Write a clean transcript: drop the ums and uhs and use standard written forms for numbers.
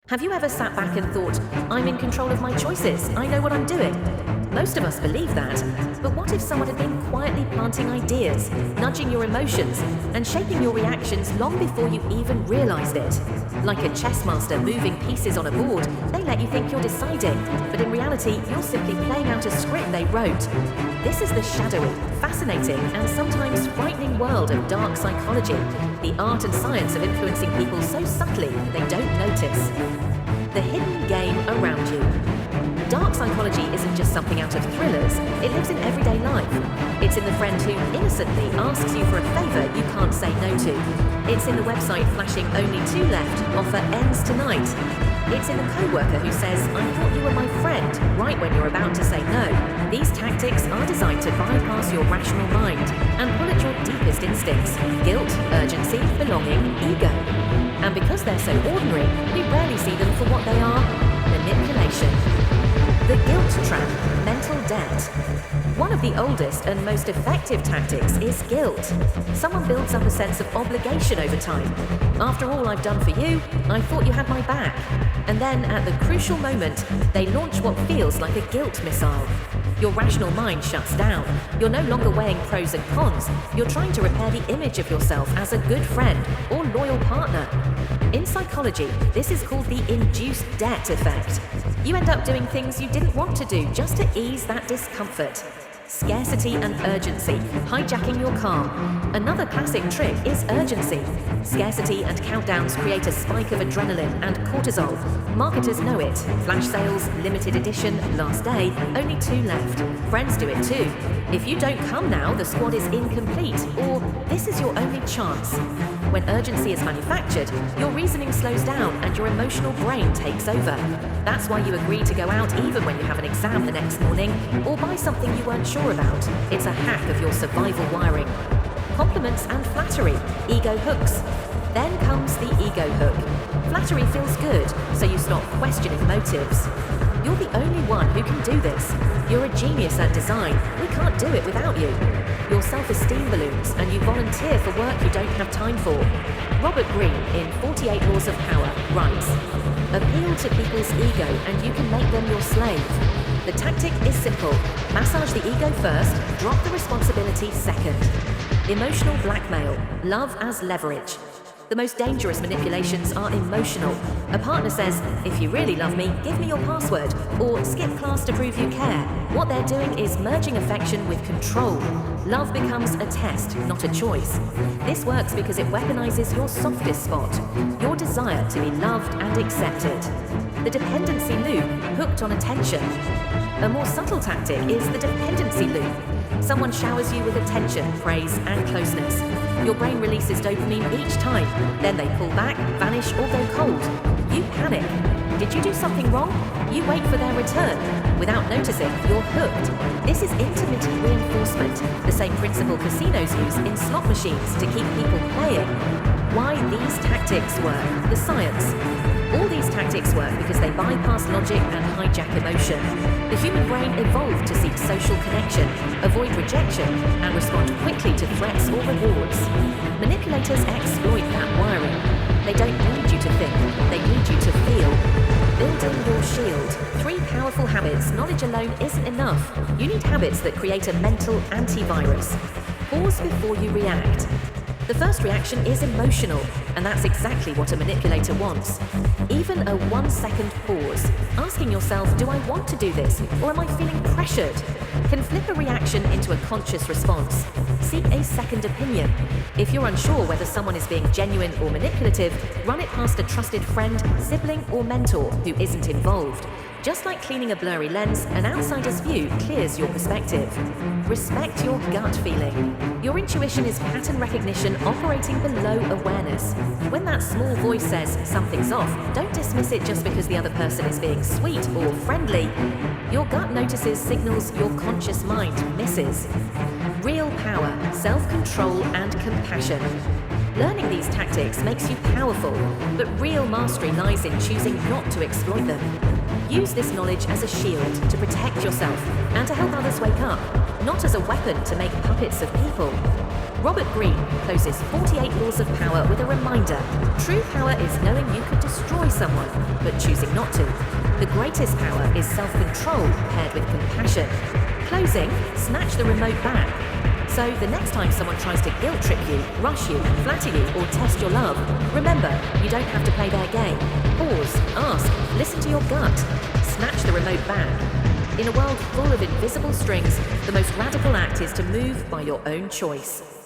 Have you ever sat back and thought, I'm in control of my choices, I know what I'm doing? Most of us believe that, but what if someone had been quietly planting ideas, nudging your emotions, and shaping your reactions long before you even realized it? Like a chess master moving pieces on a board, they let you think you're deciding, but in reality, you're simply playing out a script they wrote. This is the shadowy, fascinating, and sometimes frightening world of dark psychology, the art and science of influencing people so subtly they don't notice. The hidden game around you. Dark psychology isn't just something out of thrillers, it lives in everyday life. It's in the friend who innocently asks you for a favor you can't say no to. It's in the website flashing only 2 left, offer ends tonight. It's in the co-worker who says, I thought you were my friend, right when you're about to say no. These tactics are designed to bypass your rational mind and pull at your deepest instincts: guilt, urgency, belonging, ego. And because they're so ordinary, we rarely see them for what they are: manipulation. The guilt trap, mental debt. One of the oldest and most effective tactics is guilt. Someone builds up a sense of obligation over time. After all I've done for you, I thought you had my back. And then, at the crucial moment, they launch what feels like a guilt missile. Your rational mind shuts down. You're no longer weighing pros and cons. You're trying to repair the image of yourself as a good friend or loyal partner. In psychology, this is called the induced debt effect. You end up doing things you didn't want to do just to ease that discomfort. Scarcity and urgency, hijacking your calm. Another classic trick is urgency. Scarcity and countdowns create a spike of adrenaline and cortisol. Marketers know it. Flash sales, limited edition, last day, only 2 left. Friends do it too. If you don't come now, the squad is incomplete, or this is your only chance. When urgency is manufactured, your reasoning slows down and your emotional brain takes over. That's why you agree to go out even when you have an exam the next morning, or buy something you weren't sure about. It's a hack of your survival wiring. Compliments and flattery, ego hooks. Then comes the ego hook. Flattery feels good, so you stop questioning motives. You're the only one who can do this. You're a genius at design. We can't do it without you. Your self-esteem balloons and you volunteer for work you don't have time for. Robert Greene, in 48 Laws of Power, writes, appeal to people's ego and you can make them your slave. The tactic is simple. Massage the ego first, drop the responsibility second. Emotional blackmail, love as leverage. The most dangerous manipulations are emotional. A partner says, if you really love me, give me your password, or skip class to prove you care. What they're doing is merging affection with control. Love becomes a test, not a choice. This works because it weaponizes your softest spot, your desire to be loved and accepted. The dependency loop, hooked on attention. A more subtle tactic is the dependency loop. Someone showers you with attention, praise, and closeness. Your brain releases dopamine each time. Then they pull back, vanish, or go cold. You panic. Did you do something wrong? You wait for their return. Without noticing, you're hooked. This is intermittent reinforcement, the same principle casinos use in slot machines to keep people playing. Why these tactics work, the science. All these tactics work because they bypass logic and hijack emotion. The human brain evolved to seek social connection, avoid rejection, and respond quickly to threats or rewards. Manipulators exploit that wiring. They don't need you to think, they need you to feel. Building your shield. 3 powerful habits. Knowledge alone isn't enough. You need habits that create a mental antivirus. Pause before you react. The first reaction is emotional, and that's exactly what a manipulator wants. Even a 1-second pause, asking yourself, do I want to do this, or am I feeling pressured, can flip a reaction into a conscious response. Seek a second opinion. If you're unsure whether someone is being genuine or manipulative, run it past a trusted friend, sibling, or mentor who isn't involved. Just like cleaning a blurry lens, an outsider's view clears your perspective. Respect your gut feeling. Your intuition is pattern recognition operating below awareness. When that small voice says something's off, don't dismiss it just because the other person is being sweet or friendly. Your gut notices signals your conscious mind misses. Real power, self-control, and compassion. Learning these tactics makes you powerful, but real mastery lies in choosing not to exploit them. Use this knowledge as a shield to protect yourself and to help others wake up, not as a weapon to make puppets of people. Robert Greene closes 48 Laws of Power with a reminder. True power is knowing you could destroy someone, but choosing not to. The greatest power is self-control paired with compassion. Closing, snatch the remote back. So the next time someone tries to guilt trip you, rush you, flatter you, or test your love, remember, you don't have to play their game. Pause, ask, listen to your gut. Snatch the remote back. In a world full of invisible strings, the most radical act is to move by your own choice.